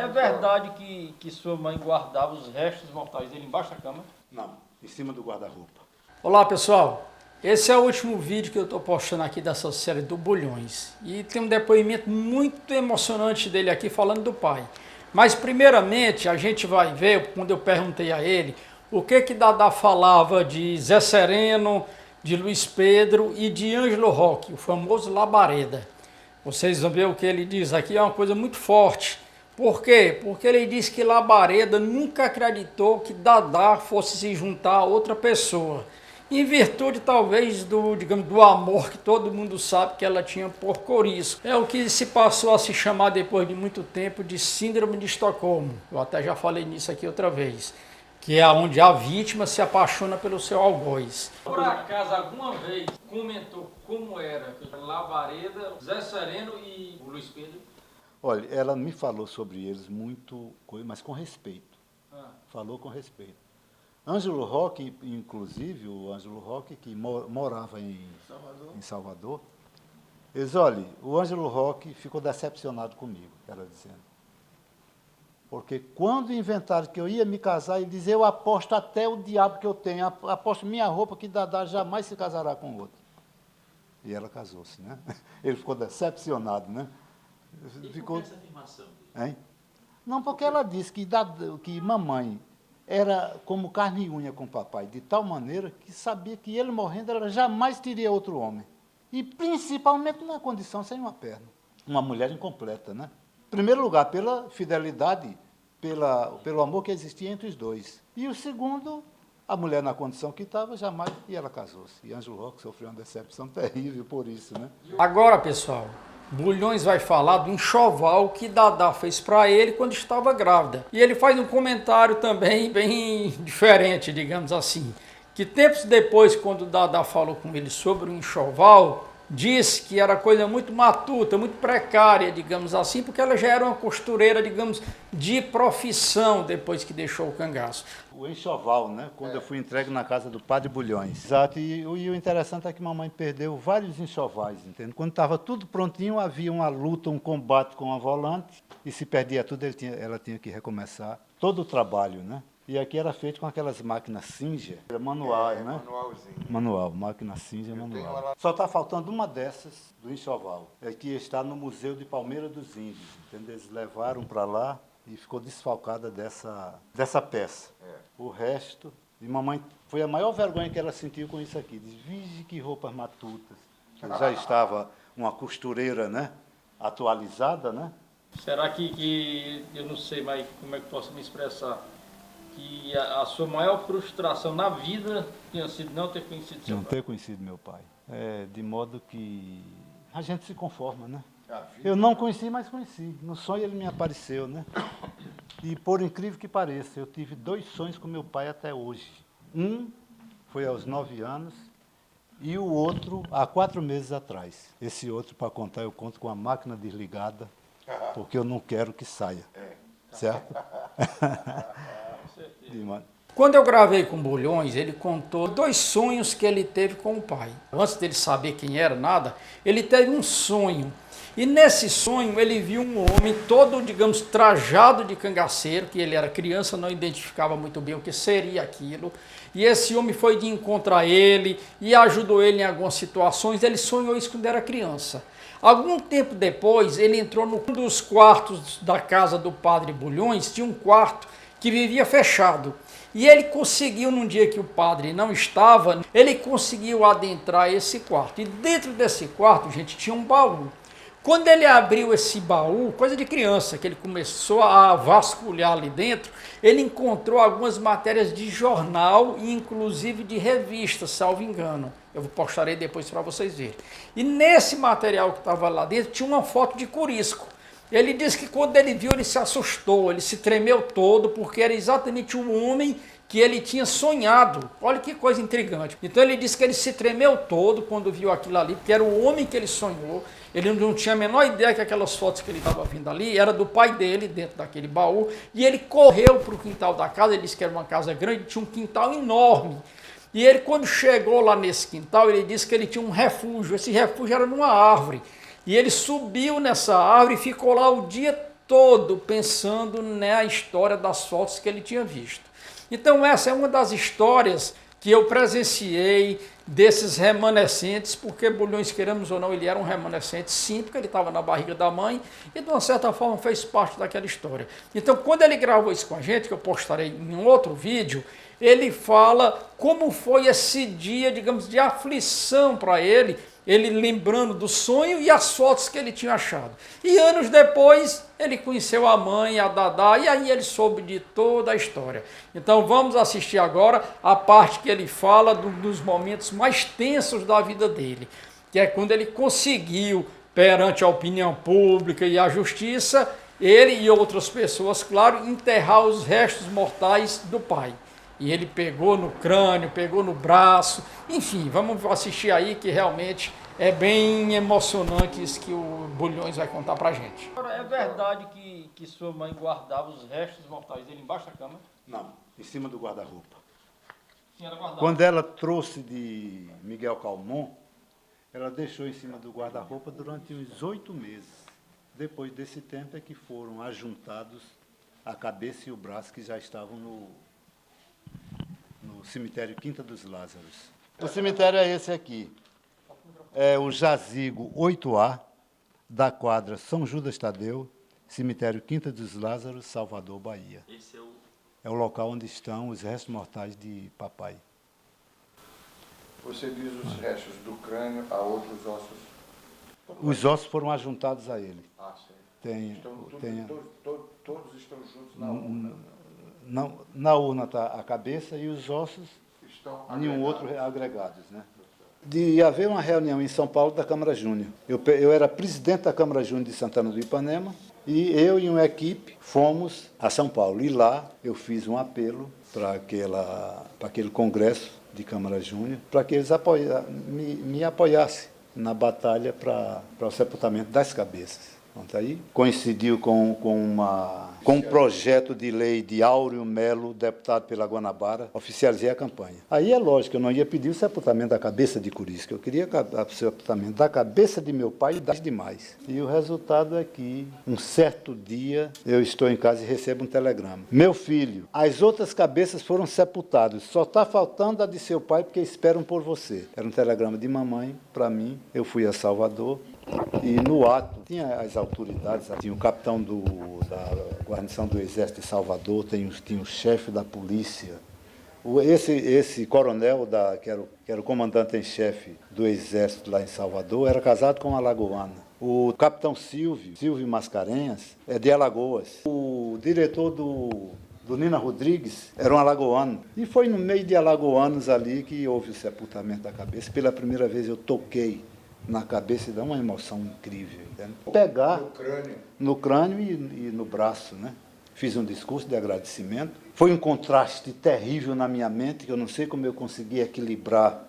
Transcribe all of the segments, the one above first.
É verdade que sua mãe guardava os restos mortais dele embaixo da cama? Não, em cima do guarda-roupa. Olá pessoal, esse é o último vídeo que eu estou postando aqui dessa série do Bulhões. E tem um depoimento muito emocionante dele aqui falando do pai. Mas primeiramente a gente vai ver, quando eu perguntei a ele, o que Dadá falava de Zé Sereno, de Luiz Pedro e de Ângelo Roque, o famoso Labareda. Vocês vão ver o que ele diz aqui, é uma coisa muito forte. Por quê? Porque ele diz que Labareda nunca acreditou que Dadá fosse se juntar a outra pessoa. Em virtude, talvez, do amor que todo mundo sabe que ela tinha por Corisco. É o que se passou a se chamar, depois de muito tempo, de Síndrome de Estocolmo. Eu até já falei nisso aqui outra vez. Que é onde a vítima se apaixona pelo seu algoz. Por acaso, alguma vez comentou como era Labareda, Zé Sereno e o Luiz Pedro? Olha, ela me falou sobre eles muito, mas com respeito. Falou com respeito. Ângelo Roque, inclusive, o Ângelo Roque, que morava em Salvador, eles, olha, o Ângelo Roque ficou decepcionado comigo, ela dizendo. Porque quando inventaram que eu ia me casar, ele dizia, eu aposto até o diabo que eu tenho, aposto minha roupa que Dadá jamais se casará com outro. E ela casou-se, né? Ele ficou decepcionado, né? Ficou... Por que essa afirmação? Hein? Não, porque ela disse que mamãe era como carne e unha com o papai, de tal maneira que sabia que ele morrendo, ela jamais teria outro homem. E principalmente na condição sem uma perna. Uma mulher incompleta, né? Em primeiro lugar, pela fidelidade, pelo amor que existia entre os dois. E o segundo, a mulher na condição que estava, jamais, e ela casou-se. E Ângelo Roque sofreu uma decepção terrível por isso, né? Agora, pessoal, Bulhões vai falar do enxoval que Dadá fez para ele quando estava grávida. E ele faz um comentário também bem diferente, digamos assim. Que tempos depois, quando Dadá falou com ele sobre o enxoval, disse que era coisa muito matuta, muito precária, digamos assim, porque ela já era uma costureira, digamos, de profissão depois que deixou o cangaço. O enxoval, né? Quando eu fui entregue na casa do Padre Bulhões. Exato, e o interessante é que mamãe perdeu vários enxovais, entende? Quando estava tudo prontinho, havia uma luta, um combate com a volante, e se perdia tudo, ela tinha que recomeçar todo o trabalho, né? E aqui era feito com aquelas máquinas Singer, manuais, né? Manualzinho. Manual, máquina Singer manual. Só está faltando uma dessas do enxoval. É que está no Museu de Palmeira dos Índios. Entendeu? Eles levaram para lá e ficou desfalcada dessa peça. O resto, e mamãe, foi a maior vergonha que ela sentiu com isso aqui. Diz, vige que roupas matutas. Já estava uma costureira, né? Atualizada, né? Será que eu não sei mais como é que posso me expressar, que a sua maior frustração na vida tinha sido não ter conhecido seu pai? Não ter conhecido meu pai. De modo que a gente se conforma, né? Eu não conheci, mas conheci. No sonho ele me apareceu, né? E por incrível que pareça, eu tive 2 sonhos com meu pai até hoje. Um foi aos 9 anos e o outro há 4 meses atrás. Esse outro, para contar, eu conto com a máquina desligada, porque eu não quero que saia. Certo? Quando eu gravei com Bulhões, ele contou 2 sonhos que ele teve com o pai. Antes dele saber quem era, nada, ele teve um sonho. E nesse sonho ele viu um homem todo, digamos, trajado de cangaceiro, que ele era criança, não identificava muito bem o que seria aquilo. E esse homem foi de encontrar ele e ajudou ele em algumas situações. Ele sonhou isso quando era criança. Algum tempo depois, ele entrou num dos quartos da casa do padre Bulhões, tinha um quarto que vivia fechado. E ele conseguiu, num dia que o padre não estava, ele conseguiu adentrar esse quarto. E dentro desse quarto, gente, tinha um baú. Quando ele abriu esse baú, coisa de criança, que ele começou a vasculhar ali dentro, ele encontrou algumas matérias de jornal e inclusive de revista, salvo engano. Eu postarei depois para vocês verem. E nesse material que estava lá dentro, tinha uma foto de Corisco. Ele disse que quando ele viu, ele se assustou, ele se tremeu todo, porque era exatamente o homem que ele tinha sonhado. Olha que coisa intrigante. Então ele disse que ele se tremeu todo quando viu aquilo ali, porque era o homem que ele sonhou. Ele não tinha a menor ideia que aquelas fotos que ele estava vendo ali era do pai dele, dentro daquele baú. E ele correu para o quintal da casa, ele disse que era uma casa grande, tinha um quintal enorme. E ele, quando chegou lá nesse quintal, ele disse que ele tinha um refúgio. Esse refúgio era numa árvore. E ele subiu nessa árvore e ficou lá o dia todo pensando na história das fotos que ele tinha visto. Então essa é uma das histórias que eu presenciei desses remanescentes, porque Bulhões, queremos ou não, ele era um remanescente sim, porque ele estava na barriga da mãe e de uma certa forma fez parte daquela história. Então quando ele gravou isso com a gente, que eu postarei em um outro vídeo, ele fala como foi esse dia, digamos, de aflição para ele lembrando do sonho e as fotos que ele tinha achado. E anos depois, ele conheceu a mãe, a Dadá, e aí ele soube de toda a história. Então vamos assistir agora a parte que ele fala dos momentos mais tensos da vida dele, que é quando ele conseguiu, perante a opinião pública e a justiça, ele e outras pessoas, claro, enterrar os restos mortais do pai. E ele pegou no crânio, pegou no braço, enfim, vamos assistir aí que realmente é bem emocionante isso que o Bulhões vai contar pra gente. Agora, é verdade que sua mãe guardava os restos mortais dele embaixo da cama? Não, em cima do guarda-roupa. Sim, ela guardava. Quando ela trouxe de Miguel Calmon, ela deixou em cima do guarda-roupa durante uns 8 meses. Depois desse tempo é que foram ajuntados a cabeça e o braço que já estavam no cemitério Quinta dos Lázaros. O cemitério é esse aqui. É o jazigo 8A da quadra São Judas Tadeu, cemitério Quinta dos Lázaros, Salvador, Bahia. Esse É o local onde estão os restos mortais de papai. Você diz os restos do crânio a outros ossos? Os ossos foram ajuntados a ele. Ah, sim. Tem, Todos estão juntos na urna. na urna está a cabeça e os ossos, Estão nenhum outro agregados, né? De haver uma reunião em São Paulo da Câmara Júnior. Eu era presidente da Câmara Júnior de Santana do Ipanema e eu e uma equipe fomos a São Paulo. E lá eu fiz um apelo para aquele congresso de Câmara Júnior, para que eles me apoiassem na batalha para o sepultamento das cabeças. Pronto, aí coincidiu com um projeto de lei de Áureo Melo, deputado pela Guanabara, oficializei a campanha. Aí é lógico, eu não ia pedir o sepultamento da cabeça de Curisco, eu queria o sepultamento da cabeça de meu pai e das demais. E o resultado é que, um certo dia, eu estou em casa e recebo um telegrama. Meu filho, as outras cabeças foram sepultadas, só está faltando a de seu pai porque esperam por você. Era um telegrama de mamãe para mim, eu fui a Salvador. E no ato, tinha as autoridades, tinha o capitão da guarnição do Exército de Salvador, tinha o chefe da polícia. Esse coronel, que era o comandante em chefe do Exército lá em Salvador, era casado com uma alagoana. O capitão Silvio Mascarenhas, é de Alagoas. O diretor do Nina Rodrigues era um alagoano. E foi no meio de alagoanos ali que houve o sepultamento da cabeça. Pela primeira vez eu toquei na cabeça e dá uma emoção incrível. Entende? Pegar no crânio e no braço, né? Fiz um discurso de agradecimento. Foi um contraste terrível na minha mente, que eu não sei como eu consegui equilibrar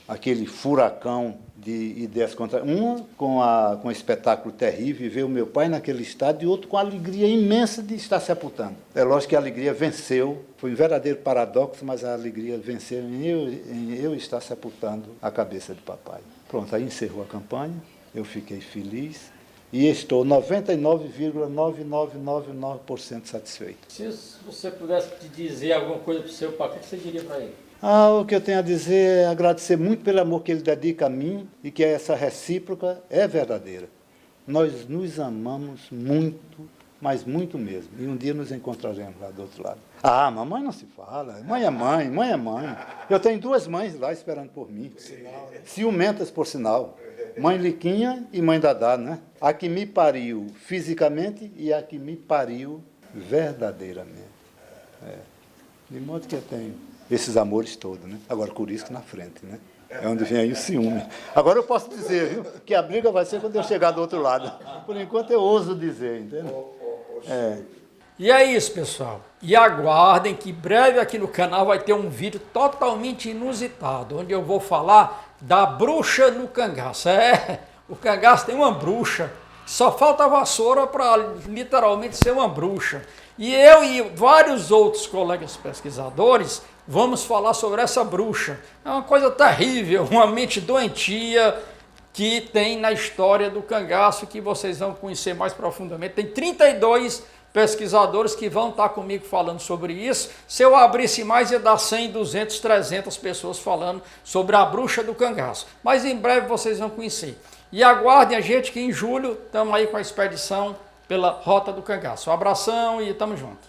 aquele furacão de ideias contrárias. Um com um espetáculo terrível, ver o meu pai naquele estado, e outro com a alegria imensa de estar sepultando. É lógico que a alegria venceu, foi um verdadeiro paradoxo, mas a alegria venceu em eu estar sepultando a cabeça de papai. Pronto, aí encerrou a campanha, eu fiquei feliz e estou 99,9999% satisfeito. Se você pudesse te dizer alguma coisa para o seu pai, o que você diria para ele? O que eu tenho a dizer é agradecer muito pelo amor que ele dedica a mim e que essa recíproca é verdadeira. Nós nos amamos muito, mas muito mesmo. E um dia nos encontraremos lá do outro lado. Mamãe não se fala. Mãe é mãe, mãe é mãe. Eu tenho 2 mães lá esperando por mim. Ciumentas, por sinal. Mãe Liquinha e mãe Dadá, né? A que me pariu fisicamente e a que me pariu verdadeiramente. De modo que eu tenho esses amores todos, né? Agora, Curisco na frente, né? É onde vem aí o ciúme. Agora eu posso dizer, viu, que a briga vai ser quando eu chegar do outro lado. Por enquanto eu ouso dizer, entendeu? E é isso, pessoal. E aguardem que breve aqui no canal vai ter um vídeo totalmente inusitado, onde eu vou falar da bruxa no cangaço. O cangaço tem uma bruxa, só falta a vassoura para literalmente ser uma bruxa. E eu e vários outros colegas pesquisadores vamos falar sobre essa bruxa. É uma coisa terrível, uma mente doentia, que tem na história do cangaço, que vocês vão conhecer mais profundamente. Tem 32 pesquisadores que vão estar comigo falando sobre isso. Se eu abrisse mais, ia dar 100, 200, 300 pessoas falando sobre a bruxa do cangaço. Mas em breve vocês vão conhecer. E aguardem a gente que em julho estamos aí com a expedição pela Rota do Cangaço. Um abração e tamo junto.